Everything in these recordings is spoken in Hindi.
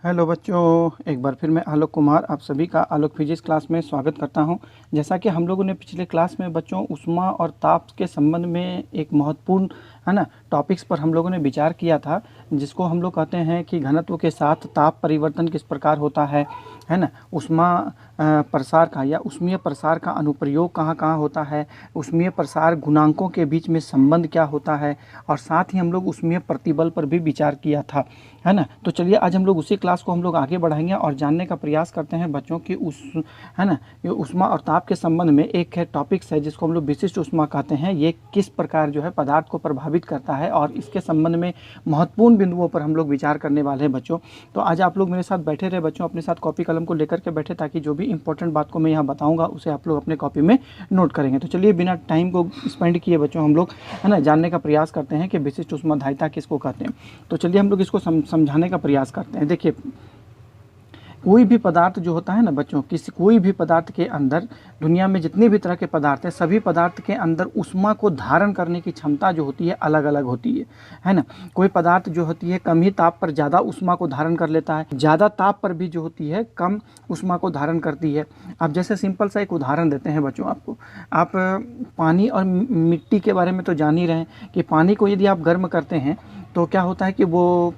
हेलो बच्चों, एक बार फिर मैं आलोक कुमार आप सभी का आलोक फिजिक्स क्लास में स्वागत करता हूं। जैसा कि हम लोगों ने पिछले क्लास में बच्चों उष्मा और ताप के संबंध में एक महत्वपूर्ण टॉपिक्स पर हम लोगों ने विचार किया था, जिसको हम लोग कहते हैं कि घनत्व के साथ ताप परिवर्तन किस प्रकार होता है ना। उष्मा प्रसार का या ऊष्मीय प्रसार का अनुप्रयोग कहाँ कहाँ होता है, ऊष्मीय प्रसार गुणांकों के बीच में संबंध क्या होता है, और साथ ही हम लोग ऊष्मीय प्रतिबल पर भी विचार किया था, है ना। तो चलिए आज हम लोग उसी क्लास को हम लोग आगे बढ़ाएंगे और जानने का प्रयास करते हैं बच्चों की ये ऊष्मा और ताप के संबंध में एक है टॉपिक्स है जिसको हम लोग विशिष्ट ऊष्मा कहते हैं। ये किस प्रकार जो है पदार्थ को प्रभावित करता है और इसके संबंध में महत्वपूर्ण बिंदुओं पर हम लोग विचार करने वाले हैं बच्चों। तो आज आप लोग मेरे साथ बैठे रहे बच्चों, अपने साथ कॉपी कलम को लेकर के बैठे, ताकि जो भी इंपॉर्टेंट बात को मैं यहाँ बताऊँगा उसे आप लोग अपने कॉपी में नोट करेंगे। तो चलिए बिना टाइम को स्पेंड किए बच्चों हम लोग जानने का प्रयास करते हैं कि विशिष्ट ऊष्माधारिता किसको कहते हैं। तो चलिए हम लोग इसको समझाने का प्रयास करते हैं। देखिए, कोई भी पदार्थ जो होता है ना बच्चों, कोई भी पदार्थ के अंदर, दुनिया में जितने भी तरह के पदार्थ हैं, सभी पदार्थ के अंदर ऊष्मा को धारण करने की क्षमता जो होती है अलग अलग होती है ना। कोई पदार्थ जो होती है कम ही ताप पर ज़्यादा ऊष्मा को धारण कर लेता है, ज़्यादा ताप पर भी जो होती है कम ऊष्मा को धारण करती है। अब जैसे सिंपल सा एक उदाहरण देते हैं बच्चों आपको। आप पानी और मिट्टी के बारे में तो जान ही रहे हैं कि पानी को यदि आप गर्म करते हैं तो क्या होता है कि वो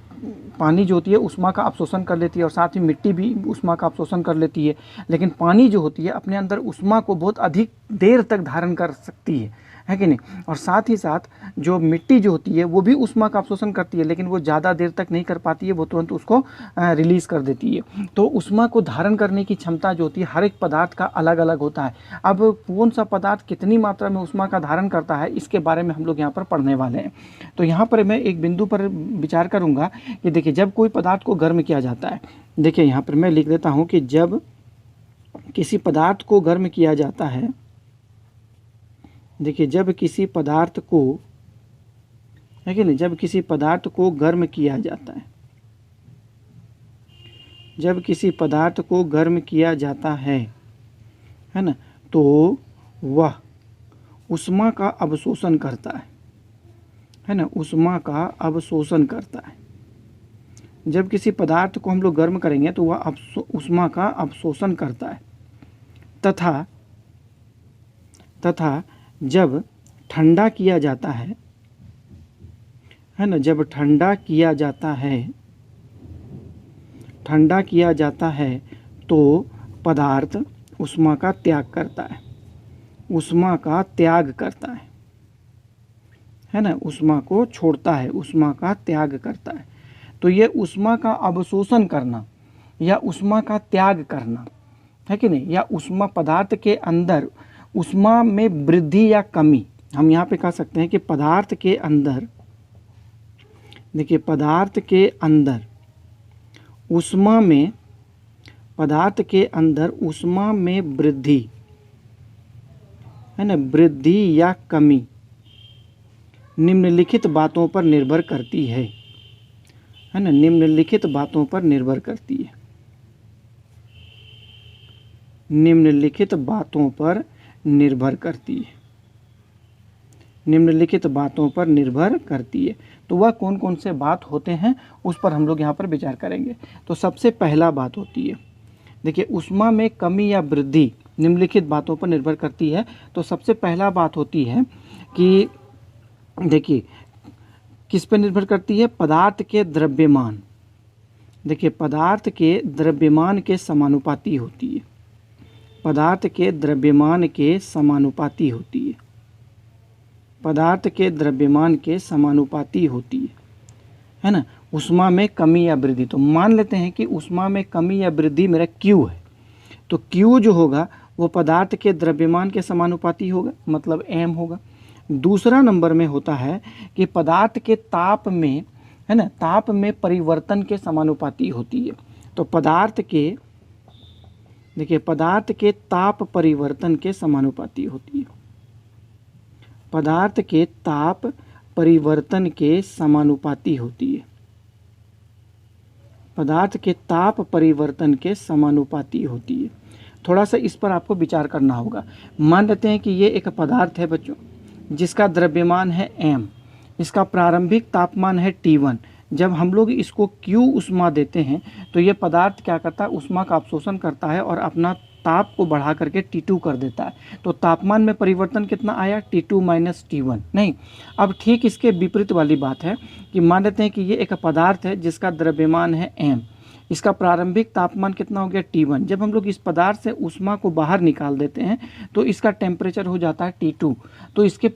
पानी जो होती है ऊष्मा का अवशोषण कर लेती है, और साथ ही मिट्टी भी ऊष्मा का अवशोषण कर लेती है। लेकिन पानी जो होती है अपने अंदर ऊष्मा को बहुत अधिक देर तक धारण कर सकती है कि नहीं। और साथ ही साथ जो मिट्टी जो होती है वो भी ऊष्मा का अवशोषण करती है, लेकिन वो ज़्यादा देर तक नहीं कर पाती है, वो तुरंत उसको रिलीज़ कर देती है। तो ऊष्मा को धारण करने की क्षमता जो होती है हर एक पदार्थ का अलग अलग होता है। अब कौन सा पदार्थ कितनी मात्रा में ऊष्मा का धारण करता है, इसके बारे में हम लोग यहाँ पर पढ़ने वाले हैं। तो यहाँ पर मैं एक बिंदु पर विचार करूँगा कि देखिए, जब कोई पदार्थ को गर्म किया जाता है, देखिए यहाँ पर मैं लिख देता हूँ कि जब किसी पदार्थ को गर्म किया जाता है, देखिए जब किसी पदार्थ को, है कि नहीं, जब किसी पदार्थ को गर्म किया जाता है, जब किसी पदार्थ को गर्म किया जाता है ना, तो वह ऊष्मा का अवशोषण करता है ना, ऊष्मा का अवशोषण करता है। जब किसी पदार्थ को हम लोग गर्म करेंगे तो वह ऊष्मा का अवशोषण करता है। तथा जब ठंडा किया जाता है ना, जब ठंडा किया जाता है तो पदार्थ ऊष्मा का त्याग करता है, ऊष्मा का त्याग करता है ना, ऊष्मा को छोड़ता है, ऊष्मा का त्याग करता है। तो ये ऊष्मा का अवशोषण करना या ऊष्मा का त्याग करना, है कि नहीं, या ऊष्मा पदार्थ के अंदर ऊष्मा में वृद्धि या कमी, हम यहाँ पे कह सकते हैं कि पदार्थ के अंदर, देखिए पदार्थ के अंदर ऊष्मा में, पदार्थ के अंदर ऊष्मा में वृद्धि, है ना, वृद्धि या कमी निम्नलिखित बातों पर निर्भर करती है ना, निम्नलिखित बातों पर निर्भर करती है, निम्नलिखित बातों पर निर्भर करती है, निम्नलिखित बातों पर निर्भर करती है। तो वह कौन कौन से बात होते हैं उस पर हम लोग यहाँ पर विचार करेंगे। तो सबसे पहला बात होती है, देखिए ऊष्मा में कमी या वृद्धि निम्नलिखित बातों पर निर्भर करती है। तो सबसे पहला बात होती है कि देखिए किस पर निर्भर करती है, पदार्थ के द्रव्यमान, देखिए पदार्थ के द्रव्यमान के समानुपाती होती है, पदार्थ के द्रव्यमान के समानुपाती होती है, पदार्थ के द्रव्यमान के समानुपाती होती है ना। ऊष्मा में कमी या वृद्धि, तो मान लेते हैं कि ऊष्मा में कमी या वृद्धि मेरा Q है, तो Q जो होगा वो पदार्थ के द्रव्यमान के समानुपाती होगा, मतलब m होगा। दूसरा नंबर में होता है कि पदार्थ के ताप में, है ना, ताप में परिवर्तन के समानुपाती होती है। तो पदार्थ के, देखिए पदार्थ के ताप परिवर्तन के समानुपाती होती है, पदार्थ के ताप परिवर्तन के समानुपाती होती है, पदार्थ के ताप परिवर्तन के समानुपाती होती है। थोड़ा सा इस पर आपको विचार करना होगा। मान लेते हैं कि ये एक पदार्थ है बच्चों, जिसका द्रव्यमान है m, इसका प्रारंभिक तापमान है T1, जब हम लोग इसको Q ऊष्मा देते हैं तो ये पदार्थ क्या करता है, ऊष्मा का अवशोषण करता है और अपना ताप को बढ़ा करके T2 कर देता है। तो तापमान में परिवर्तन कितना आया, T2 माइनस T1। नहीं, अब ठीक इसके विपरीत वाली बात है कि मान लेते हैं कि ये एक पदार्थ है जिसका द्रव्यमान है m, इसका प्रारंभिक तापमान कितना हो गया, T1। जब हम लोग इस पदार्थ से ऊष्मा को बाहर निकाल देते हैं तो इसका टेम्परेचर हो जाता है T2। तो इसके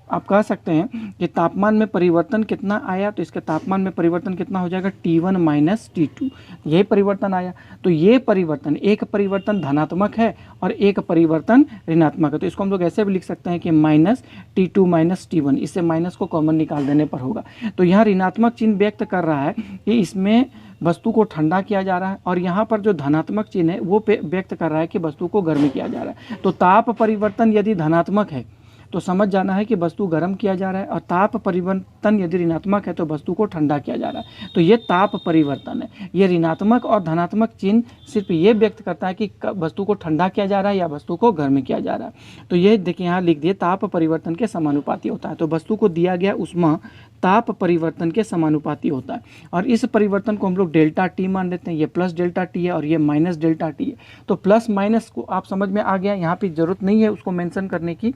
आप कह सकते हैं कि तापमान में परिवर्तन कितना आया, तो इसके तापमान में परिवर्तन कितना हो जाएगा, T1 माइनस T2, यही परिवर्तन आया। तो ये परिवर्तन, एक परिवर्तन धनात्मक है और एक परिवर्तन ऋणात्मक है। तो इसको हम लोग ऐसे भी लिख सकते हैं कि माइनस T2 माइनस T1, इससे माइनस को कॉमन निकाल देने पर होगा। तो यहाँ ऋणात्मक चिन्ह व्यक्त कर रहा है कि इसमें वस्तु को ठंडा किया जा रहा है, और यहाँ पर जो धनात्मक चिन्ह है वो व्यक्त कर रहा है कि वस्तु को गर्म किया जा रहा है। तो ताप परिवर्तन यदि धनात्मक है तो समझ जाना है कि वस्तु गर्म किया जा रहा है, और ताप परिवर्तन यदि ऋणात्मक है तो वस्तु को ठंडा किया जा रहा है। तो ये ताप परिवर्तन है। ये ऋणात्मक और धनात्मक चिन्ह सिर्फ ये व्यक्त करता है कि वस्तु को ठंडा किया जा रहा है या वस्तु को गर्म किया जा रहा है। तो ये देखिए यहाँ लिख दिए, ताप परिवर्तन के समानुपाती होता है। तो वस्तु को दिया गया ऊष्मा ताप परिवर्तन के समानुपाती होता है, और इस परिवर्तन को हम लोग डेल्टा टी मान लेते हैं। ये प्लस डेल्टा टी है और ये माइनस डेल्टा टी है। तो प्लस माइनस को आप समझ में आ गया, यहाँ पे जरूरत नहीं है उसको मेंशन करने की,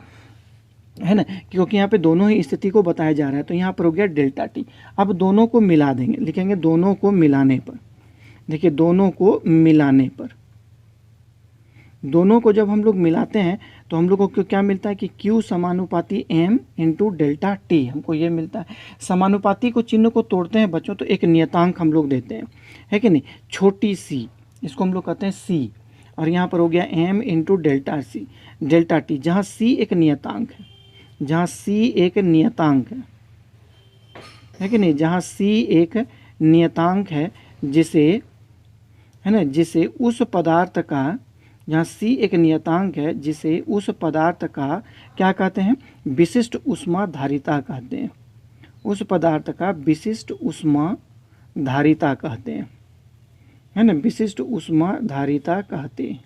है ना, क्योंकि यहाँ पे दोनों ही स्थिति को बताया जा रहा है। तो यहाँ पर हो गया डेल्टा टी। अब दोनों को मिला देंगे, लिखेंगे दोनों को मिलाने पर। देखिए दोनों को मिलाने पर, दोनों को जब हम लोग मिलाते हैं तो हम लोग को क्या मिलता है कि Q समानुपाती M इंटू डेल्टा टी, हमको ये मिलता है। समानुपाती को चिन्ह को तोड़ते हैं बच्चों तो एक नियतांक हम लोग देते हैं, है कि नहीं, छोटी c, इसको हम लोग कहते हैं c, और यहाँ पर हो गया M into delta C, delta T, जहाँ c एक नियतांक है, जहाँ c एक नियतांक है कि नहीं, जहाँ c एक नियतांक है जिसे, है ना, जिसे उस पदार्थ का, जहाँ c एक नियतांक है जिसे उस पदार्थ का क्या कहते हैं, विशिष्ट ऊष्मा धारिता कहते हैं। उस पदार्थ का विशिष्ट ऊष्मा धारिता कहते हैं, है ना, विशिष्ट ऊष्मा धारिता कहते हैं,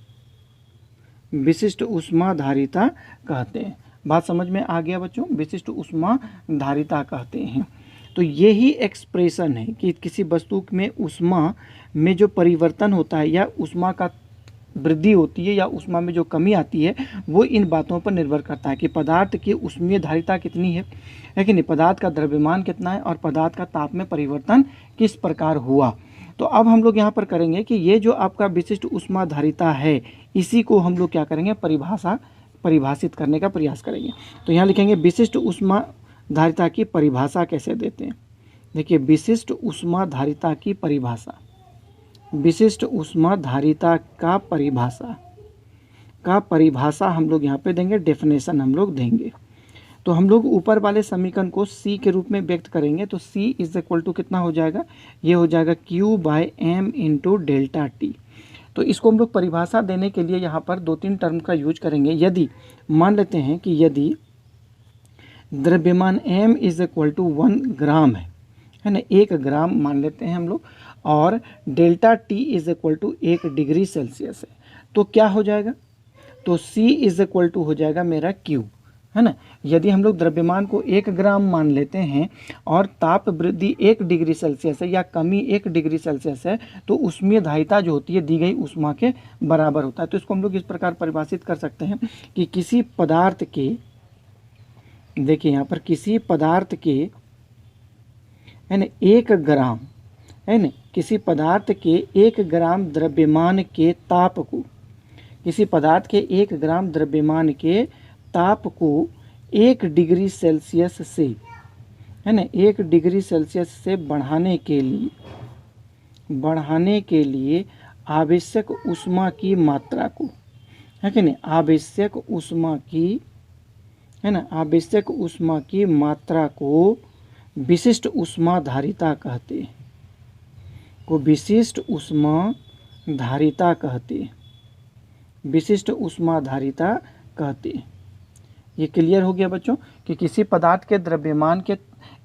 विशिष्ट ऊष्मा धारिता कहते हैं। बात समझ में आ गया बच्चों, विशिष्ट ऊष्मा धारिता कहते हैं। तो यही एक्सप्रेशन है कि किसी वस्तु में ऊष्मा में जो परिवर्तन होता है या ऊष्मा का वृद्धि होती है या ऊष्मा में जो कमी आती है वो इन बातों पर निर्भर करता है कि पदार्थ की ऊष्मीय धारिता कितनी है कि नहीं, पदार्थ का द्रव्यमान कितना है और पदार्थ का ताप में परिवर्तन किस प्रकार हुआ। तो अब हम लोग यहाँ पर करेंगे कि ये जो आपका विशिष्ट ऊष्मा धारिता है इसी को हम लोग क्या करेंगे, परिभाषित करने का प्रयास करेंगे। तो यहाँ लिखेंगे विशिष्ट ऊष्मा धारिता की परिभाषा कैसे देते हैं। देखिए विशिष्ट ऊष्मा धारिता की परिभाषा, विशिष्ट ऊष्मा धारिता का परिभाषा हम लोग यहाँ पे देंगे, डेफिनेशन हम लोग देंगे। तो हम लोग ऊपर वाले समीकरण को C के रूप में व्यक्त करेंगे। तो C इज इक्वल टू कितना हो जाएगा, ये हो जाएगा Q by M into delta T. तो इसको हम लोग परिभाषा देने के लिए यहाँ पर 2-3 टर्म का यूज करेंगे। यदि मान लेते हैं कि यदि द्रव्यमान M इज इक्वल टू 1 ग्राम है ना, 1 ग्राम मान लेते हैं हम लोग, और delta T is equal to 1 degree Celsius है, तो क्या हो जाएगा, तो C इज इक्वल टू हो जाएगा मेरा Q, है ना। यदि हम लोग द्रव्यमान को 1 ग्राम मान लेते हैं और ताप वृद्धि 1 डिग्री सेल्सियस है या कमी 1 डिग्री सेल्सियस है तो ऊष्मीय धारिता जो होती है दी गई ऊष्मा के बराबर होता है। तो इसको हम लोग इस प्रकार परिभाषित कर सकते हैं कि किसी पदार्थ के, देखिए यहाँ पर किसी पदार्थ के, है ना, 1 ग्राम, है ना, किसी पदार्थ के 1 ग्राम द्रव्यमान के ताप को, किसी पदार्थ के 1 ग्राम द्रव्यमान के ताप को 1 डिग्री सेल्सियस से, है ना, 1 डिग्री सेल्सियस से बढ़ाने के लिए आवश्यक ऊष्मा की मात्रा को, है कि नहीं, आवश्यक ऊष्मा की, है ना, आवश्यक ऊष्मा की मात्रा को विशिष्ट ऊष्मा धारिता कहते हैं, को विशिष्ट ऊष्मा धारिता कहते हैं, विशिष्ट ऊष्मा धारिता कहते हैं। ये क्लियर हो गया बच्चों कि किसी पदार्थ के द्रव्यमान के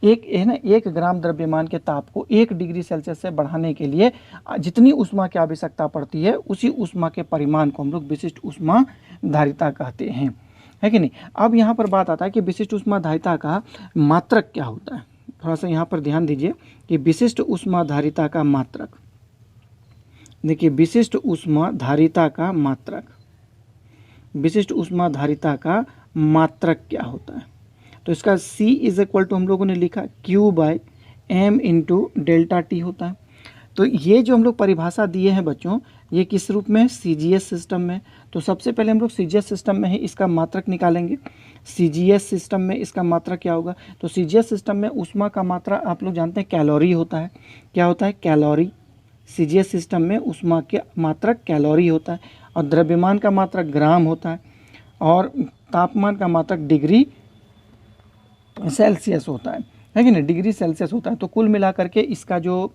एक, है ना, 1 ग्राम द्रव्यमान के ताप को 1 डिग्री सेल्सियस से बढ़ाने के लिए जितनी ऊष्मा की आवश्यकता पड़ती है उसी ऊष्मा के परिमाण को हम लोग विशिष्ट ऊष्मा धारिता कहते हैं, है कि नहीं। अब यहाँ पर बात आता है कि विशिष्ट ऊष्मा धारिता का मात्रक क्या होता है। थोड़ा सा यहाँ पर ध्यान दीजिए कि विशिष्ट ऊष्माधारिता का मात्रक, देखिए विशिष्ट ऊष्माधारिता का मात्रक, विशिष्ट ऊष्माधारिता का मात्रक क्या होता है? तो इसका C इज इक्वल टू हम लोगों ने लिखा Q/m इंटू डेल्टा टी होता है। तो ये जो हम लोग परिभाषा दिए हैं बच्चों, ये किस रूप में? CGS सिस्टम में। तो सबसे पहले हम लोग CGS सिस्टम में ही इसका मात्रक निकालेंगे। CGS सिस्टम में इसका मात्रक क्या होगा? तो CGS सिस्टम में ऊष्मा का मात्रा आप लोग जानते हैं कैलोरी होता है। क्या होता है? कैलोरी। CGS सिस्टम में ऊष्मा के मात्रक कैलोरी होता है, और द्रव्यमान का मात्रक ग्राम होता है, और तापमान का मात्रक डिग्री सेल्सियस होता है कि नहीं? डिग्री सेल्सियस होता है। तो कुल मिलाकर के इसका जो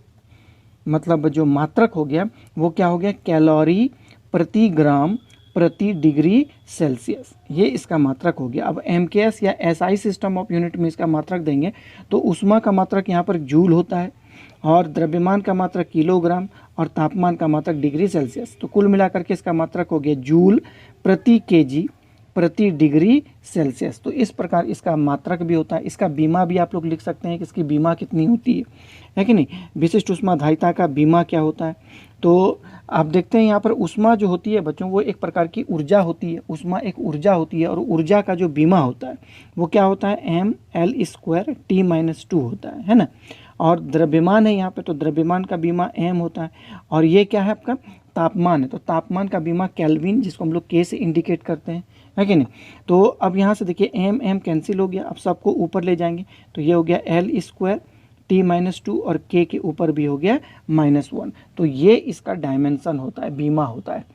मतलब जो मात्रक हो गया वो क्या हो गया? कैलोरी प्रति ग्राम प्रति डिग्री सेल्सियस, ये इसका मात्रक हो गया। अब MKS या SI सिस्टम ऑफ यूनिट में इसका मात्रक देंगे तो ऊष्मा का मात्रक यहाँ पर जूल होता है, और द्रव्यमान का मात्रक किलोग्राम, और तापमान का मात्रक डिग्री सेल्सियस। तो कुल मिलाकर के इसका मात्रक हो गया जूल प्रति केजी प्रति डिग्री सेल्सियस। तो इस प्रकार इसका मात्रक भी होता है। इसका बीमा भी आप लोग लिख सकते हैं कि इसकी बीमा कितनी होती है कि नहीं? विशिष्ट ऊष्माधारिता का बीमा क्या होता है? तो आप देखते हैं यहाँ पर ऊष्मा जो होती है बच्चों, वो एक प्रकार की ऊर्जा होती है। ऊष्मा एक ऊर्जा होती है, और ऊर्जा का जो बीमा होता है वो क्या होता है? mL² T-2 होता है ना। और द्रव्यमान है यहाँ पे, तो द्रव्यमान का बीमा m होता है। और ये क्या है आपका? तापमान है, तो तापमान का बीमा केल्विन, जिसको हम लोग K से इंडिकेट करते हैं, है कि नहीं? तो अब यहाँ से देखिए m कैंसिल हो गया, अब सबको ऊपर ले जाएंगे तो ये हो गया L² T-2, और K के ऊपर भी हो गया -1। तो ये इसका डायमेंशन होता है, बीमा होता है।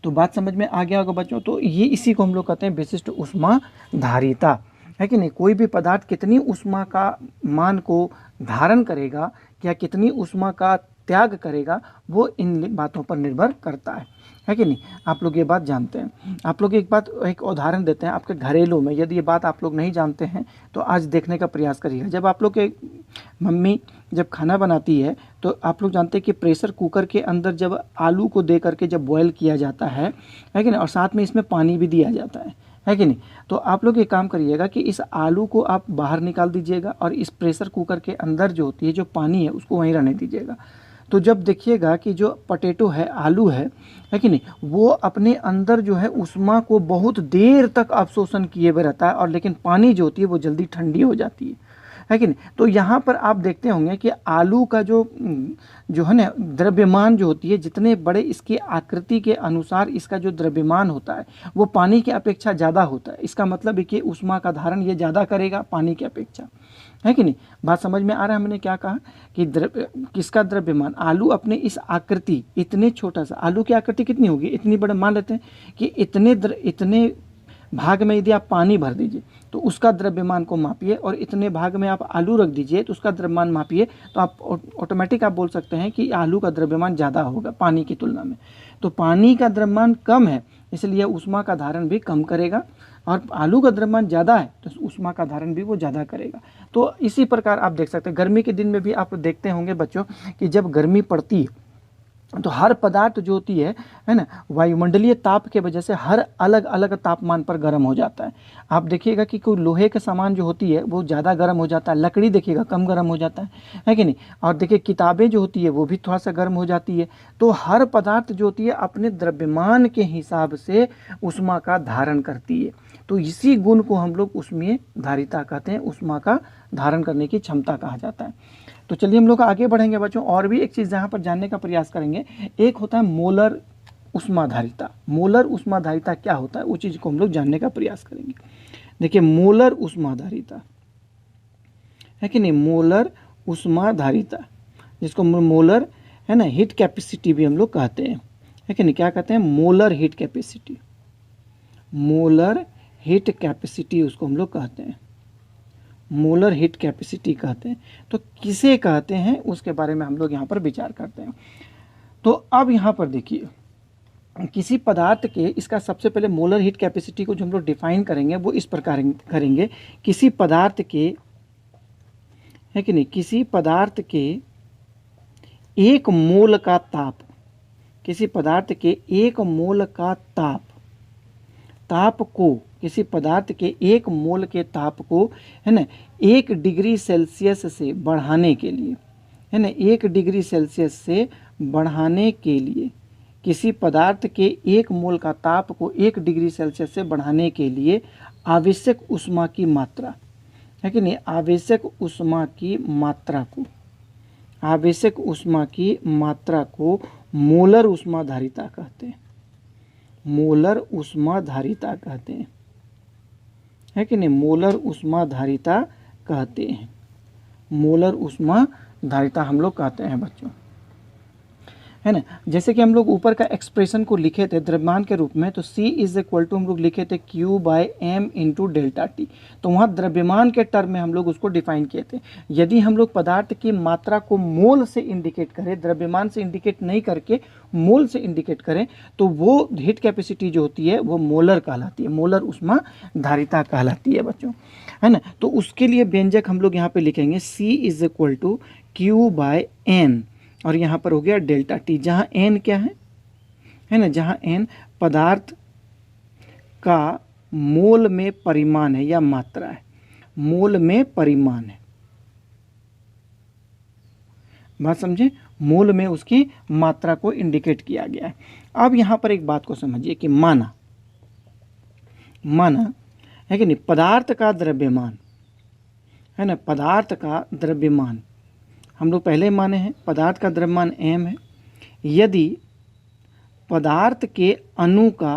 तो बात समझ में आ गया होगा बच्चों। तो ये इसी को हम लोग कहते हैं विशिष्ट ऊष्माधारिता, है कि नहीं? कोई भी पदार्थ कितनी ऊष्मा का मान को धारण करेगा या कितनी ऊष्मा का त्याग करेगा, वो इन बातों पर निर्भर करता है कि नहीं? आप लोग ये बात जानते हैं। आप लोग एक उदाहरण देते हैं आपके घरेलू में। यदि ये बात आप लोग नहीं जानते हैं तो आज देखने का प्रयास करिएगा। जब आप लोग के मम्मी जब खाना बनाती है तो आप लोग जानते हैं कि प्रेशर कुकर के अंदर जब आलू को दे करके जब बॉयल किया जाता है कि नहीं, और साथ में इसमें पानी भी दिया जाता है कि नहीं? तो आप लोग ये काम करिएगा कि इस आलू को आप बाहर निकाल दीजिएगा, और इस प्रेशर कुकर के अंदर जो होती है जो पानी है उसको वहीं रहने दीजिएगा। तो जब देखिएगा कि जो पोटैटो है, आलू है कि नहीं, वो अपने अंदर जो है ऊष्मा को बहुत देर तक अवशोषण किए हुए रहता है, और लेकिन पानी जो होती है वो जल्दी ठंडी हो जाती है कि नहीं? तो यहाँ पर आप देखते होंगे कि आलू का जो है ना द्रव्यमान जो होती है, जितने बड़े इसकी आकृति के अनुसार इसका जो द्रव्यमान होता है वो पानी की अपेक्षा ज़्यादा होता है। इसका मतलब है कि ऊष्मा का धारण ये ज़्यादा करेगा पानी की अपेक्षा, है कि नहीं? बात समझ में आ रहा है? हमने क्या कहा कि किसका द्रव्यमान? आलू अपने इस आकृति, इतने छोटा सा आलू की आकृति कितनी होगी? इतनी बड़े, मान लेते हैं कि इतने भाग में यदि आप पानी भर दीजिए तो उसका द्रव्यमान को मापिए, और इतने भाग में आप आलू रख दीजिए तो उसका द्रव्यमान मापिए, तो आप ऑटोमेटिक आप बोल सकते हैं कि आलू का द्रव्यमान ज़्यादा होगा पानी की तुलना में। तो पानी का द्रव्यमान कम है, इसलिए ऊष्मा का धारण भी कम करेगा, और आलू का द्रव्यमान ज़्यादा है तो ऊष्मा का धारण भी वो ज़्यादा करेगा। तो इसी प्रकार आप देख सकते हैं गर्मी के दिन में भी आप देखते होंगे बच्चों कि जब गर्मी पड़ती है तो हर पदार्थ जो होती है ना, वायुमंडलीय ताप के वजह से हर अलग अलग तापमान पर गर्म हो जाता है। आप देखिएगा कि कोई लोहे के सामान जो होती है वो ज़्यादा गर्म हो जाता है, लकड़ी देखिएगा कम गर्म हो जाता है कि नहीं? और देखिए किताबें जो होती है वो भी थोड़ा सा गर्म हो जाती है। तो हर पदार्थ जो होती है अपने द्रव्यमान के हिसाब से ऊष्मा का धारण करती है। तो इसी गुण को हम लोग ऊष्मीय धारिता कहते हैं, ऊष्मा का धारण करने की क्षमता कहा जाता है। तो चलिए हम लोग आगे बढ़ेंगे बच्चों, और भी एक चीज़ यहाँ पर जानने का प्रयास करेंगे। एक होता है मोलर ऊष्माधारिता। मोलर ऊष्माधारिता क्या होता है, वो चीज़ को हम लोग जानने का प्रयास करेंगे। देखिए मोलर ऊष्माधारिता, है कि नहीं? मोलर ऊष्माधारिता, जिसको मोलर है ना हीट कैपेसिटी भी हम लोग कहते हैं, है कि नहीं? क्या कहते हैं? Molar heat capacity. Molar heat capacity उसको हम लोग कहते हैं, मोलर हीट कैपेसिटी कहते हैं। तो किसे कहते हैं उसके बारे में हम लोग यहाँ पर विचार करते हैं। तो अब यहाँ पर देखिए किसी पदार्थ के, इसका सबसे पहले मोलर हीट कैपेसिटी को जो हम लोग डिफाइन करेंगे वो इस प्रकार करेंगे। किसी पदार्थ के, है कि नहीं, किसी पदार्थ के 1 मोल का ताप, किसी पदार्थ के 1 मोल का ताप ताप को, किसी पदार्थ के 1 मोल के ताप को, है ना, 1 डिग्री सेल्सियस से बढ़ाने के लिए, है ना, 1 डिग्री सेल्सियस से बढ़ाने के लिए, किसी पदार्थ के 1 मोल का ताप को 1 डिग्री सेल्सियस से बढ़ाने के लिए आवश्यक ऊष्मा की मात्रा, है कि नहीं, आवश्यक ऊष्मा की मात्रा को, आवश्यक ऊष्मा की मात्रा को मोलर ऊष्माधारिता कहते हैं, मोलर ऊष्माधारिता कहते हैं, है कि नहीं, मोलर ऊष्माधारिता कहते हैं, मोलर ऊष्माधारिता हम लोग कहते हैं बच्चों, है ना। जैसे कि हम लोग ऊपर का एक्सप्रेशन को लिखे थे द्रव्यमान के रूप में, तो C इज इक्वल टू हम लोग लिखे थे Q/m इंटू डेल्टा टी, तो वहाँ द्रव्यमान के टर्म में हम लोग उसको डिफाइन किए थे। यदि हम लोग पदार्थ की मात्रा को मोल से इंडिकेट करें, द्रव्यमान से इंडिकेट नहीं करके मोल से इंडिकेट करें, तो वो हीट कैपेसिटी जो होती है वो मोलर कहलाती है, मोलर ऊष्माधारिता कहलाती है बच्चों, है ना। तो उसके लिए व्यंजक हम लोग यहाँ पे लिखेंगे C is equal to Q/n, और यहाँ पर हो गया डेल्टा टी, जहाँ n क्या है ना, जहाँ n पदार्थ का मोल में परिमाण है या मात्रा है, मोल में परिमाण है, बात समझे, मोल में उसकी मात्रा को इंडिकेट किया गया है। अब यहाँ पर एक बात को समझिए कि माना है कि नहीं, पदार्थ का द्रव्यमान, है ना, पदार्थ का द्रव्यमान हम लोग पहले माने हैं, पदार्थ का द्रव्यमान m है। यदि पदार्थ के अणु का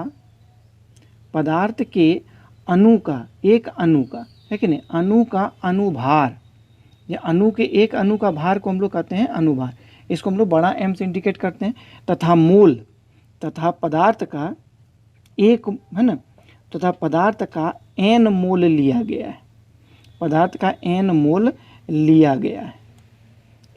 एक अणु का, है कि नहीं, अणु का अनुभार, या अणु के एक अणु का भार को हम लोग कहते हैं अनुभार, इसको हम लोग बड़ा M से इंडिकेट करते हैं, तथा मोल, तथा पदार्थ का एक, है ना, तथा पदार्थ का n मोल लिया गया है, पदार्थ का n मोल लिया गया है,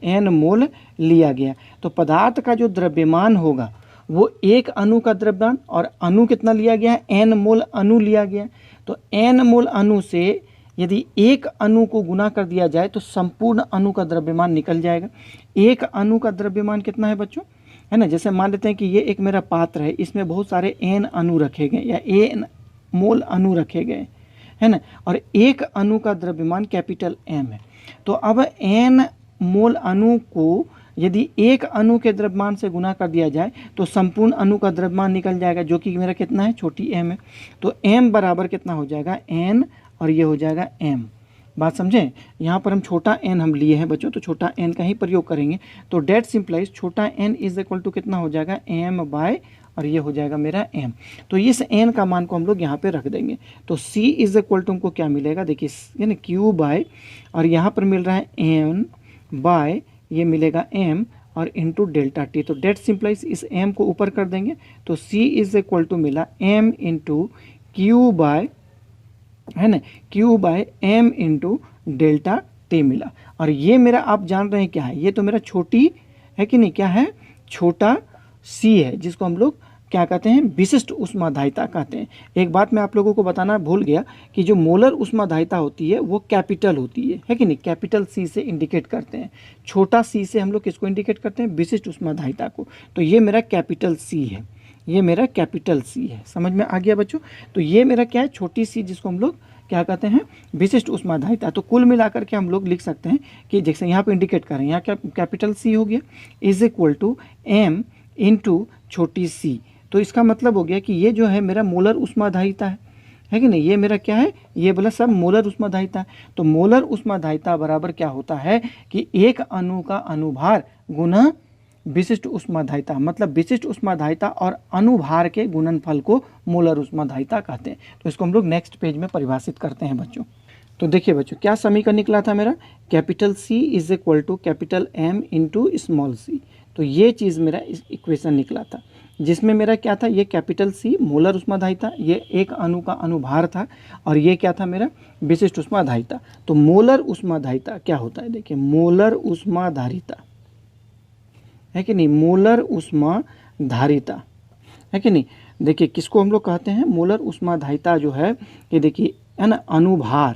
n मोल लिया गया, तो पदार्थ का जो द्रव्यमान होगा वो एक अणु का द्रव्यमान, और अणु कितना लिया गया है, n मोल अणु लिया गया है। तो n मोल अणु से यदि एक अणु को गुना कर दिया जाए तो संपूर्ण अणु का द्रव्यमान निकल जाएगा। एक अणु का द्रव्यमान कितना है बच्चों, है ना, जैसे मान लेते हैं कि ये एक मेरा पात्र है, इसमें बहुत सारे n अणु रखे गए या n मोल अणु रखे गए, है ना, और एक अणु का द्रव्यमान कैपिटल M है। तो अब n मोल अणु को यदि एक अणु के द्रव्यमान से गुना कर दिया जाए तो संपूर्ण अणु का द्रव्यमान निकल जाएगा, जो कि मेरा कितना है, छोटी m है। तो m बराबर कितना हो जाएगा, n, और ये हो जाएगा m। बात समझें, यहाँ पर हम छोटा n हम लिए हैं बच्चों, तो छोटा n का ही प्रयोग करेंगे। तो डेट सिंप्लाइज छोटा n इज इक्वल टू कितना हो जाएगा, m बाय, और ये हो जाएगा मेरा m। तो इस n का मान को हम लोग यहाँ पे रख देंगे। तो c इज इक्वल टू हमको क्या मिलेगा, देखिए, यानी Q बाय, और यहाँ पर मिल रहा है n बाय, ये मिलेगा m, और इंटू डेल्टा टी। तो डेट सिंप्लाइज इस m को ऊपर कर देंगे, तो c इज इक्वल टू मिला m इंटू क्यू बाय, है ना, Q by m into delta T मिला। और ये मेरा आप जान रहे हैं क्या है, ये तो मेरा छोटी है कि नहीं, क्या है, छोटा c है, जिसको हम लोग क्या कहते हैं, विशिष्ट ऊष्माधारिता कहते हैं। एक बात मैं आप लोगों को बताना भूल गया कि जो मोलर ऊष्माधारिता होती है वो कैपिटल होती है कि नहीं, कैपिटल C से इंडिकेट करते हैं, छोटा c से हम लोग किसको इंडिकेट करते हैं, विशिष्ट ऊष्माधारिता को। तो ये मेरा कैपिटल C है, ये मेरा कैपिटल C है, समझ में आ गया बच्चों। तो ये मेरा क्या है, छोटी c, जिसको हम लोग क्या कहते हैं, विशिष्ट ऊष्माधारिता। तो कुल मिलाकर के हम लोग लिख सकते हैं कि जैसे यहाँ पे इंडिकेट करें, यहाँ क्या कैपिटल C हो गया is equal to m into छोटी c। तो इसका मतलब हो गया कि ये जो है मेरा मोलर ऊष्माधारिता है कि नहीं, ये मेरा क्या है, ये बोला सब मोलर ऊष्माधारिता है। तो मोलर ऊष्माधारिता बराबर क्या होता है कि एक अणु का अनुभार गुना विशिष्ट ऊष्माधारिता, मतलब विशिष्ट ऊष्माधारिता और अनुभार के गुणनफल को मोलर ऊष्माधारिता कहते हैं। तो इसको हम लोग नेक्स्ट पेज में परिभाषित करते हैं बच्चों। तो देखिए बच्चों, क्या समीकरण निकला था मेरा, capital C is equal to capital M into small c। तो ये चीज़ मेरा इस इक्वेशन निकला था, जिसमें मेरा क्या था, ये कैपिटल C मोलर ऊष्माधारिता, ये एक अणु का अनुभार था, और ये क्या था मेरा विशिष्ट ऊष्माधारिता। तो मोलर ऊष्माधारिता क्या होता है, देखिए, मोलर ऊष्माधारिता है कि नहीं, मोलर ऊष्माधारिता है कि नहीं। देखिए, किसको हम लोग कहते हैं, मोलर ऊष्माधारिता जो है ये देखिए, है ना, अनुभार,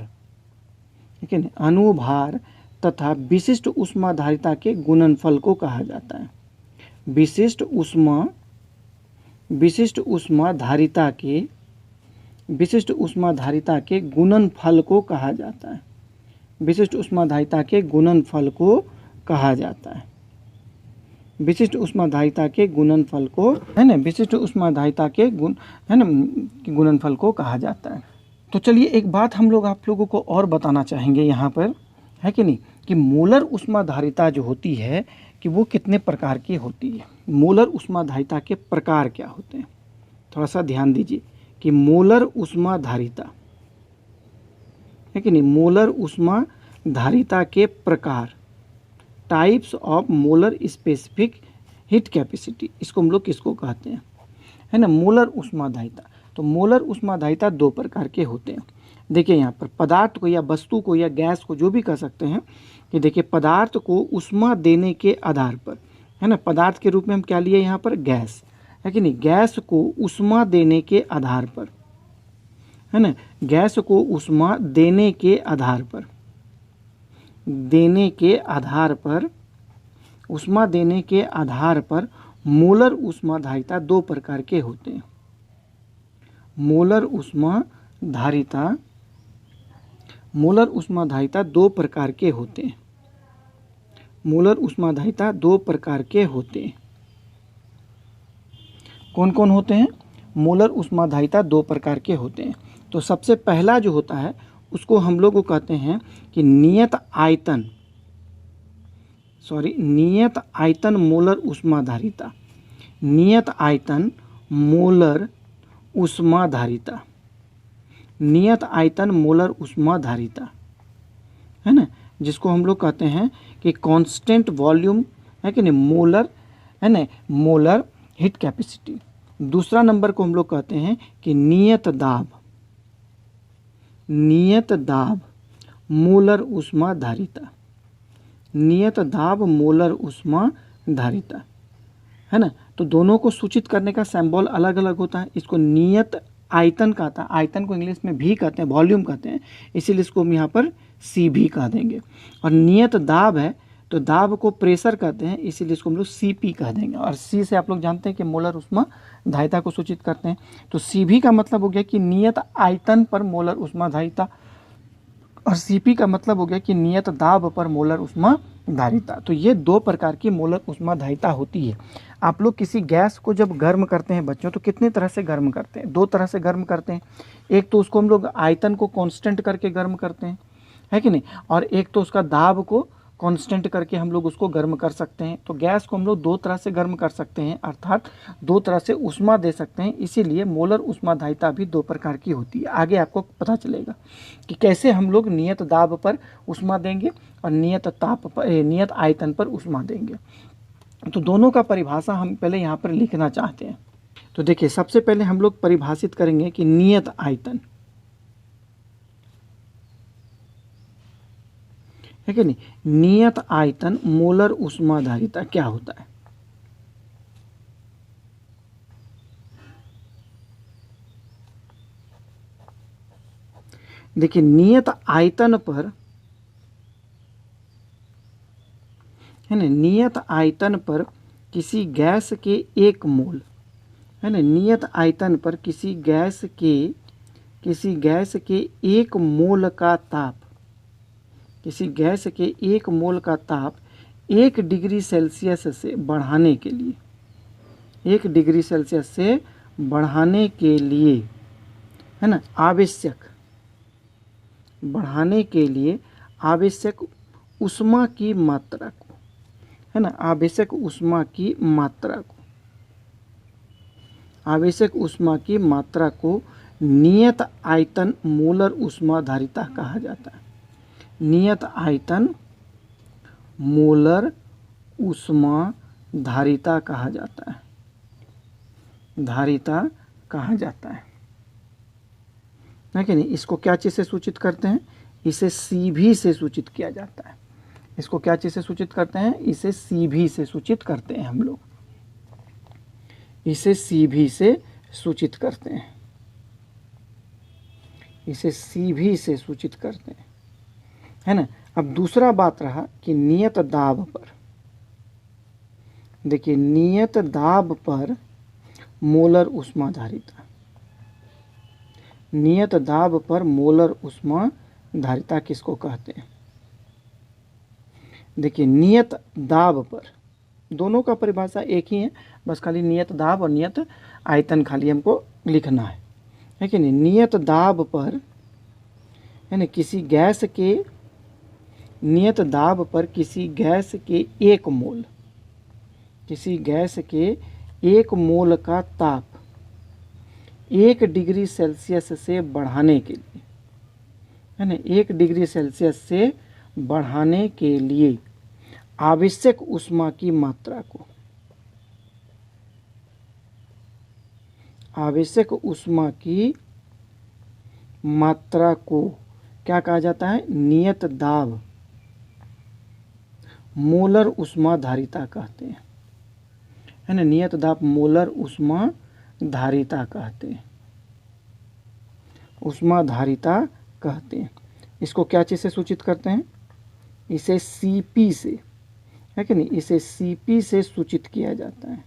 है कि नहीं, अनुभार तथा विशिष्ट ऊष्माधारिता के गुणनफल को कहा जाता है। विशिष्ट ऊष्माधारिता के विशिष्ट ऊष्माधारिता के गुणनफल को कहा जाता है। विशिष्ट ऊष्माधारिता के गुणनफल को कहा जाता है। विशिष्ट ऊष्माधारिता के गुणनफल को, है ना, विशिष्ट ऊष्माधारिता के गुण, है ना, गुणनफल को कहा जाता है। तो चलिए एक बात हम लोग आप लोगों को और बताना चाहेंगे यहाँ पर, है कि नहीं, कि मोलर ऊष्माधारिता जो होती है कि वो कितने प्रकार की होती है। मोलर ऊष्माधारिता के प्रकार क्या होते हैं, थोड़ा सा ध्यान दीजिए कि मोलर ऊष्माधारिता, है कि नहीं, मोलर ऊष्माधारिता के प्रकार, types of molar specific heat capacity, इसको हम लोग किसको कहते हैं, है ना, मोलर ऊष्माधारिता। तो मोलर ऊष्माधारिता दो प्रकार के होते हैं। देखिए यहाँ पर पदार्थ को या वस्तु को या गैस को, जो भी कह सकते हैं, कि देखिए पदार्थ को ऊष्मा देने के आधार पर, है ना, पदार्थ के रूप में हम क्या लिए यहाँ पर, गैस, है कि नहीं, गैस को ऊष्मा देने के आधार पर, है ना, गैस को ऊष्मा देने के आधार पर, ऊष्मा देने के आधार पर मोलर ऊष्माधारिता दो प्रकार के होते हैं। मोलर ऊष्माधारिता दो प्रकार के होते हैं। मोलर ऊष्माधारिता दो प्रकार के होते हैं। कौन कौन होते हैं? मोलर ऊष्माधारिता दो प्रकार के होते हैं। तो सबसे पहला जो होता है उसको हम लोग कहते हैं कि नियत आयतन मोलर ऊष्माधारिता। नियत आयतन मोलर ऊष्माधारिता, नियत आयतन मोलर ऊष्माधारिता, है ना, जिसको हम लोग कहते हैं कि कांस्टेंट वॉल्यूम, है कि नहीं, मोलर, है ना, मोलर हीट कैपेसिटी। दूसरा नंबर को हम लोग कहते हैं कि नियत दाब मोलर ऊष्माधारिता, नियत दाब मोलर ऊष्माधारिता, है ना। तो दोनों को सूचित करने का सिंबल अलग अलग होता है। इसको नियत आयतन कहता है, आयतन को इंग्लिश में भी कहते हैं, वॉल्यूम कहते हैं, इसीलिए इसको हम यहाँ पर सी भी कह देंगे। और नियत दाब है तो दाब को प्रेशर कहते हैं, इसीलिए इसको हम लोग सी पी कह देंगे। और सी से आप लोग जानते हैं कि मोलर ऊष्माधारिता को सूचित करते हैं। तो सी भी का मतलब हो गया कि नियत आयतन पर मोलर ऊष्माधारिता, और सीपी का मतलब हो गया कि नियत दाब पर मोलर ऊष्माधारिता। तो ये दो प्रकार की मोलर ऊष्माधारिता होती है। आप लोग किसी गैस को जब गर्म करते हैं बच्चों, तो कितने तरह से गर्म करते हैं? दो तरह से गर्म करते हैं। एक तो उसको हम लोग आयतन को कांस्टेंट करके गर्म करते हैं, है कि नहीं, और एक तो उसका दाब को कांस्टेंट करके हम लोग उसको गर्म कर सकते हैं। तो गैस को हम लोग दो तरह से गर्म कर सकते हैं, अर्थात दो तरह से ऊष्मा दे सकते हैं। इसीलिए मोलर ऊष्माधारिता भी दो प्रकार की होती है। आगे आपको पता चलेगा कि कैसे हम लोग नियत दाब पर ऊष्मा देंगे और नियत आयतन पर ऊष्मा देंगे। तो दोनों का परिभाषा हम पहले यहाँ पर लिखना चाहते हैं। तो देखिए सबसे पहले हम लोग परिभाषित करेंगे कि नियत आयतन, है कि नहीं, नियत आयतन मोलर ऊष्माधारिता क्या होता है? देखिए नियत आयतन पर, है ना, नियत आयतन पर किसी गैस के एक मोल, है ना, नियत आयतन पर किसी गैस के एक मोल का ताप, किसी गैस के एक मोल का ताप 1 डिग्री सेल्सियस से बढ़ाने के लिए, 1 डिग्री सेल्सियस से बढ़ाने के लिए, है ना, बढ़ाने के लिए आवश्यक ऊष्मा की मात्रा को, है ना, आवश्यक ऊष्मा की मात्रा को नियत आयतन मोलर ऊष्माधारिता कहा जाता है। नियत आयतन मोलर ऊष्माधारिता कहा जाता है, है कि नहीं। इसको क्या चीज़ से सूचित करते हैं? इसे सी भी से सूचित किया जाता है। इसको क्या चीज़ से सूचित करते हैं? इसे सी भी से सूचित करते हैं हम लोग, इसे सी भी से सूचित करते हैं, इसे सी भी से सूचित करते हैं, है ना। अब दूसरा बात रहा कि नियत दाब पर, देखिए नियत दाब पर मोलर ऊष्माधारिता, नियत दाब पर मोलर ऊष्मा धारिता किसको कहते हैं? देखिए, नियत दाब पर, दोनों का परिभाषा एक ही है, बस खाली नियत दाब और नियत आयतन खाली हमको लिखना है कि नहीं। नियत दाब पर है ना किसी गैस के, नियत दाब पर किसी गैस के 1 मोल, किसी गैस के 1 मोल का ताप 1 डिग्री सेल्सियस से बढ़ाने के लिए, है ना, 1 डिग्री सेल्सियस से बढ़ाने के लिए आवश्यक ऊष्मा की मात्रा को, आवश्यक ऊष्मा की मात्रा को क्या कहा जाता है? नियत दाब मोलर ऊष्मा धारिता कहते हैं, है ना। नियत दाब मोलर ऊष्मा धारिता कहते हैं, ऊष्मा धारिता कहते हैं। इसको क्या चीज़ से सूचित करते हैं? इसे Cp से, है कि नहीं, इसे Cp से सूचित किया जाता है,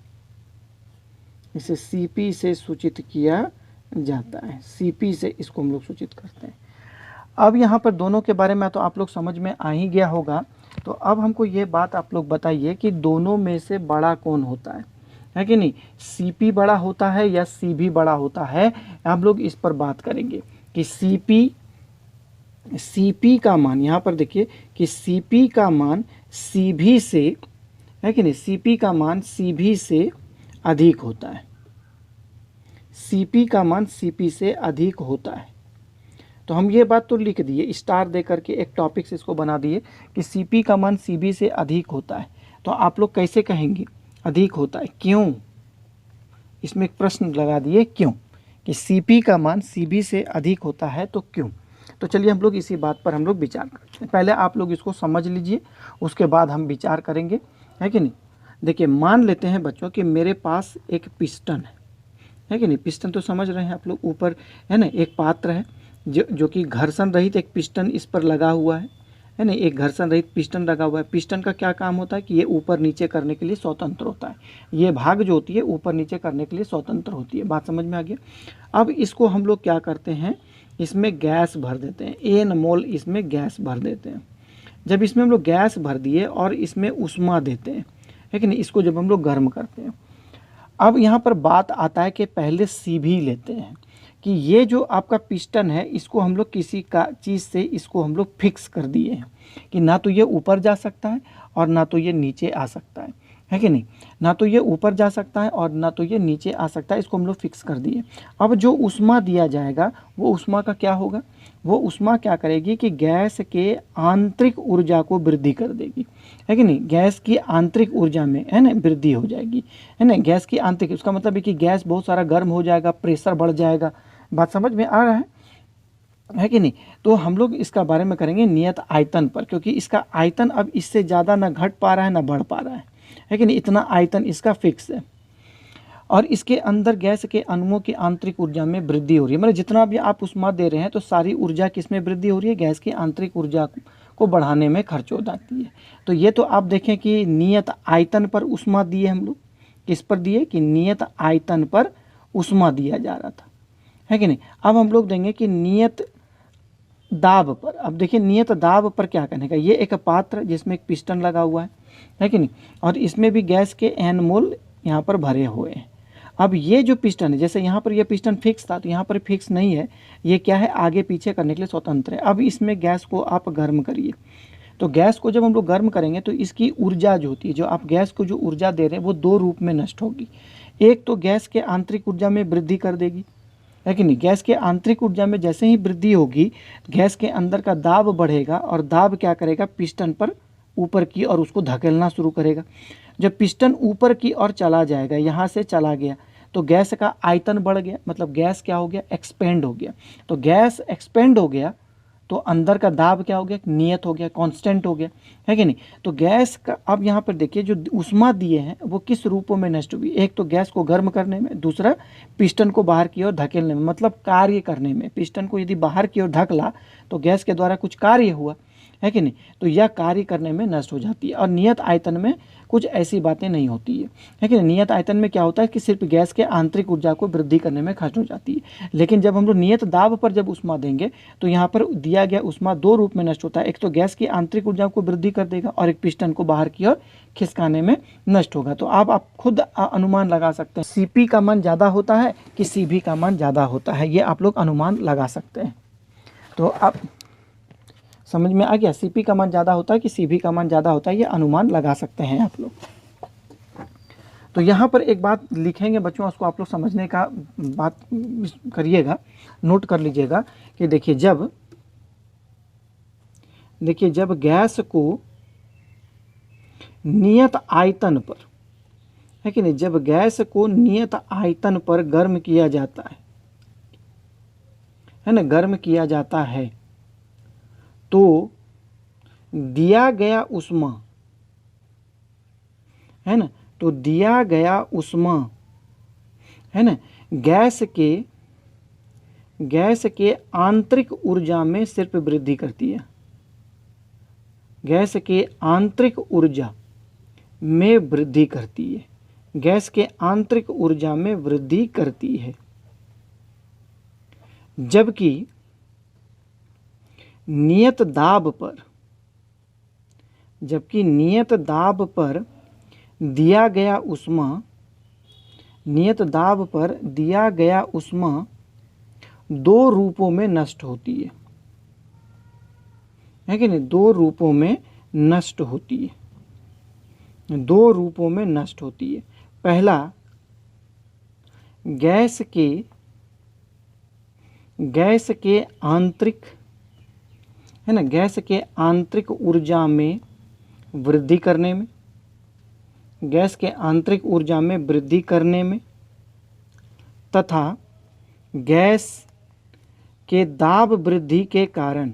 इसे Cp से सूचित किया जाता है, Cp से इसको हम लोग सूचित करते हैं। अब यहाँ पर दोनों के बारे में तो आप लोग समझ में आ ही गया होगा। तो अब हमको ये बात आप लोग बताइए कि दोनों में से बड़ा कौन होता है कि नहीं? Cp बड़ा होता है या Cv बड़ा होता है? आप लोग इस पर बात करेंगे कि Cp का मान, यहाँ पर देखिए कि Cp का मान Cv से, है कि नहीं, Cp का मान Cv से अधिक होता है, Cp का मान Cp से अधिक होता है। तो हम ये बात तो लिख दिए, स्टार दे करके एक टॉपिक से इसको बना दिए कि Cp का मान Cv से अधिक होता है। तो आप लोग कैसे कहेंगे अधिक होता है? क्यों? इसमें एक प्रश्न लगा दिए, क्यों कि Cp का मान Cv से अधिक होता है, तो क्यों? तो चलिए हम लोग इसी बात पर हम लोग विचार करते हैं। पहले आप लोग इसको समझ लीजिए, उसके बाद हम विचार करेंगे, है कि नहीं। देखिए, मान लेते हैं बच्चों कि मेरे पास एक पिस्टन है कि नहीं। पिस्टन तो समझ रहे हैं आप लोग, ऊपर है ना एक पात्र है जो कि घर्षण रहित एक पिस्टन इस पर लगा हुआ है ना, एक घर्षण रहित पिस्टन लगा हुआ है। पिस्टन का क्या काम होता है कि ये ऊपर नीचे करने के लिए स्वतंत्र होता है, ये भाग जो होती है ऊपर नीचे करने के लिए स्वतंत्र होती है। बात समझ में आ गया? अब इसको हम लोग क्या करते हैं, इसमें गैस भर देते हैं, N मोल इसमें गैस भर देते हैं। जब इसमें हम लोग गैस भर दिए और इसमें ऊष्मा देते हैं, है कि नहीं, इसको जब हम लोग गर्म करते हैं, अब यहाँ पर बात आता है कि पहले Cv लेते हैं कि ये जो आपका पिस्टन है इसको हम लोग किसी का चीज़ से इसको हम लोग फिक्स कर दिए हैं कि ना तो ये ऊपर जा सकता है और ना तो ये नीचे आ सकता है कि नहीं, ना तो ये ऊपर जा सकता है और ना तो ये नीचे आ सकता है, इसको हम लोग फिक्स कर दिए। अब जो ऊष्मा दिया जाएगा वो ऊष्मा का क्या होगा? वो ऊष्मा क्या करेगी कि गैस के आंतरिक ऊर्जा को वृद्धि कर देगी, है कि नहीं। गैस की आंतरिक ऊर्जा में, है ना, वृद्धि हो जाएगी, है ना। गैस की आंतरिक, उसका मतलब है कि गैस बहुत सारा गर्म हो जाएगा, प्रेशर बढ़ जाएगा। बात समझ में आ रहा है कि नहीं। तो हम लोग इसका बारे में करेंगे नियत आयतन पर, क्योंकि इसका आयतन अब इससे ज़्यादा ना घट पा रहा है ना बढ़ पा रहा है कि नहीं, इतना आयतन इसका फिक्स है। और इसके अंदर गैस के अणुओं की आंतरिक ऊर्जा में वृद्धि हो रही है, मतलब जितना भी आप ऊष्मा दे रहे हैं तो सारी ऊर्जा किस में वृद्धि हो रही है? गैस की आंतरिक ऊर्जा को बढ़ाने में खर्च हो जाती है। तो ये तो आप देखें कि नियत आयतन पर ऊष्मा दिए हम लोग, किस पर दिए कि नियत आयतन पर ऊष्मा दिया जा रहा था, है कि नहीं। अब हम लोग देंगे कि नियत दाब पर। अब देखिए नियत दाब पर क्या करने का, ये एक पात्र जिसमें एक पिस्टन लगा हुआ है कि नहीं, और इसमें भी गैस के N मोल यहाँ पर भरे हुए हैं। अब ये जो पिस्टन है, जैसे यहाँ पर ये पिस्टन फिक्स था तो यहाँ पर फिक्स नहीं है, ये क्या है, आगे पीछे करने के लिए स्वतंत्र है। अब इसमें गैस को आप गर्म करिए, तो गैस को जब हम लोग गर्म करेंगे तो इसकी ऊर्जा जो होती है, जो आप गैस को जो ऊर्जा दे रहे हैं वो 2 रूप में नष्ट होगी। एक तो गैस के आंतरिक ऊर्जा में वृद्धि कर देगी, है कि नहीं। गैस के आंतरिक ऊर्जा में जैसे ही वृद्धि होगी, गैस के अंदर का दाब बढ़ेगा और दाब क्या करेगा, पिस्टन पर ऊपर की और उसको धकेलना शुरू करेगा। जब पिस्टन ऊपर की ओर चला जाएगा, यहाँ से चला गया, तो गैस का आयतन बढ़ गया, मतलब गैस क्या हो गया, एक्सपेंड हो गया। तो गैस एक्सपेंड हो गया तो अंदर का दाब क्या हो गया, नियत हो गया, कांस्टेंट हो गया, है कि नहीं। तो गैस का अब यहाँ पर देखिए जो ऊष्मा दिए हैं वो किस रूपों में नष्ट हुई। एक तो गैस को गर्म करने में, दूसरा पिस्टन को बाहर की ओर धकेलने में, मतलब कार्य करने में। पिस्टन को यदि बाहर की ओर धकला तो गैस के द्वारा कुछ कार्य हुआ, है कि नहीं। तो यह कार्य करने में नष्ट हो जाती है। और नियत आयतन में कुछ ऐसी बातें नहीं होती है कि नहीं। नियत आयतन में क्या होता है कि सिर्फ गैस के आंतरिक ऊर्जा को वृद्धि करने में खर्च हो जाती है। लेकिन जब हम लोग नियत दाब पर जब ऊष्मा देंगे तो यहाँ पर दिया गया ऊष्मा दो रूप में नष्ट होता है। एक तो गैस की आंतरिक ऊर्जा को वृद्धि कर देगा और एक पिस्टन को बाहर की ओर खिसकाने में नष्ट होगा। तो आप खुद अनुमान लगा सकते हैं Cp का मान ज़्यादा होता है कि Cv का मान ज़्यादा होता है, ये आप लोग अनुमान लगा सकते हैं। तो आप समझ में आ गया, Cp का मान ज़्यादा होता है कि Cv का मान ज़्यादा होता है, ये अनुमान लगा सकते हैं आप लोग। तो यहाँ पर एक बात लिखेंगे बच्चों, उसको आप लोग समझने का बात करिएगा, नोट कर लीजिएगा कि देखिए जब गैस को नियत आयतन पर, है कि नहीं, जब गैस को नियत आयतन पर गर्म किया जाता है ना, गर्म किया जाता है तो दिया गया ऊष्मा, है ना, तो दिया गया ऊष्मा, है ना, गैस के आंतरिक ऊर्जा में सिर्फ वृद्धि करती है। गैस के आंतरिक ऊर्जा में वृद्धि करती है। गैस के आंतरिक ऊर्जा में वृद्धि करती है। जबकि नियत दाब पर दिया गया ऊष्मा दो रूपों में नष्ट होती है कि नहीं, दो रूपों में नष्ट होती है, दो रूपों में नष्ट होती है। पहला, गैस के आंतरिक, है ना, गैस के आंतरिक ऊर्जा में वृद्धि करने में, गैस के आंतरिक ऊर्जा में वृद्धि करने में, तथा गैस के दाब वृद्धि के कारण,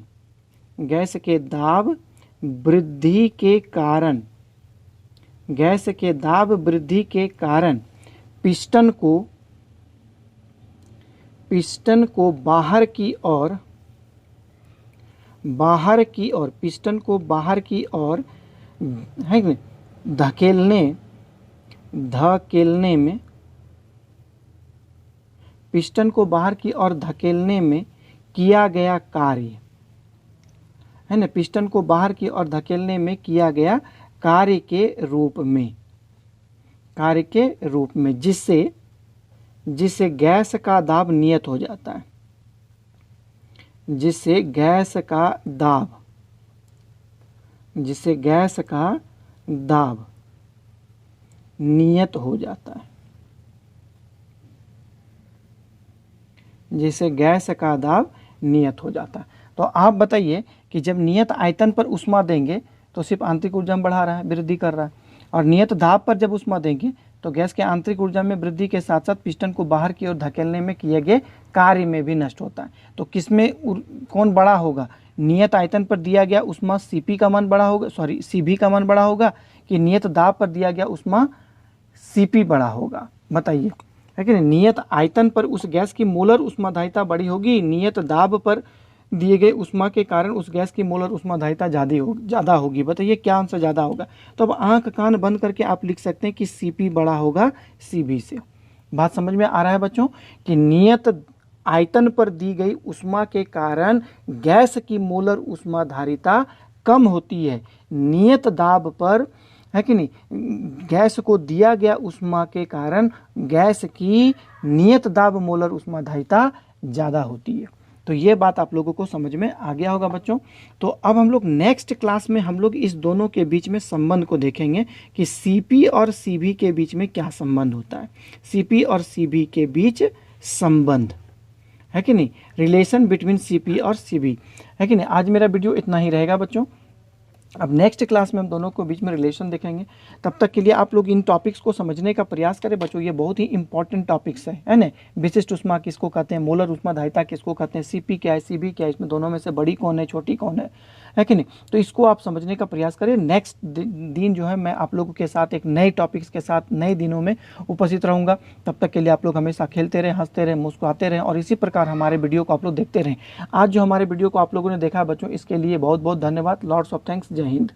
गैस के दाब वृद्धि के कारण, गैस के दाब वृद्धि के कारण पिस्टन को बाहर की ओर, पिस्टन को बाहर की ओर, है कि धकेलने में, पिस्टन को बाहर की ओर धकेलने में किया गया कार्य, है ना, पिस्टन को बाहर की ओर धकेलने में किया गया कार्य के रूप में, जिससे गैस का दाब नियत हो जाता है, जिससे गैस का दाब नियत हो जाता है, जिससे गैस का दाब नियत हो जाता है। तो आप बताइए कि जब नियत आयतन पर ऊष्मा देंगे तो सिर्फ आंतरिक ऊर्जा में बढ़ा रहा है, वृद्धि कर रहा है, और नियत दाब पर जब ऊष्मा देंगे तो गैस के आंतरिक ऊर्जा में वृद्धि के साथ साथ पिस्टन को बाहर की ओर धकेलने में किए गए कार्य में भी नष्ट होता है। तो किसमें कौन बड़ा होगा? नियत आयतन पर दिया गया ऊष्मा Cp का मान बड़ा होगा, Cv का मान बड़ा होगा, कि नियत दाब पर दिया गया ऊष्मा Cp बड़ा होगा? बताइए, है कि नहीं। नियत आयतन पर उस गैस की मोलर ऊष्माधारिता बड़ी होगी, नियत दाब पर दिए गए ऊष्मा के कारण उस गैस की मोलर ऊष्माधारिता ज़्यादा होगी। बताइए क्या आंसर ज़्यादा होगा? तो अब आंख कान बंद करके आप लिख सकते हैं कि Cp बड़ा होगा Cv से। बात समझ में आ रहा है बच्चों कि नियत आयतन पर दी गई ऊष्मा के कारण गैस की मोलर ऊष्माधारिता कम होती है, नियत दाब पर, है कि नहीं, गैस को दिया गया ऊष्मा के कारण गैस की नियत दाब मोलर ऊष्माधारिता ज़्यादा होती है। तो ये बात आप लोगों को समझ में आ गया होगा बच्चों। तो अब हम लोग नेक्स्ट क्लास में हम लोग इस दोनों के बीच में संबंध को देखेंगे कि Cp और Cv के बीच में क्या संबंध होता है। Cp और Cv के बीच संबंध, है कि नहीं, रिलेशन बिटवीन Cp और Cv, है कि नहीं। आज मेरा वीडियो इतना ही रहेगा बच्चों। अब नेक्स्ट क्लास में हम दोनों को बीच में रिलेशन देखेंगे। तब तक के लिए आप लोग इन टॉपिक्स को समझने का प्रयास करें बच्चों, ये बहुत ही इंपॉर्टेंट टॉपिक्स है ना। विशिष्ट ऊष्मा किसको कहते हैं, मोलर ऊष्माधारिता किसको कहते हैं, Cp क्या है, Cv क्या है, इसमें दोनों में से बड़ी कौन है, छोटी कौन है है कि नहीं। तो इसको आप समझने का प्रयास करें। नेक्स्ट दिन जो है मैं आप लोगों के साथ एक नए टॉपिक्स के साथ नए दिनों में उपस्थित रहूँगा। तब तक के लिए आप लोग हमेशा खेलते रहें, हंसते रहें, मुस्कुराते रहें और इसी प्रकार हमारे वीडियो को आप लोग देखते रहें। आज जो हमारे वीडियो को आप लोगों ने देखा बच्चों, इसके लिए बहुत बहुत धन्यवाद। Lots of thanks. जय हिंद।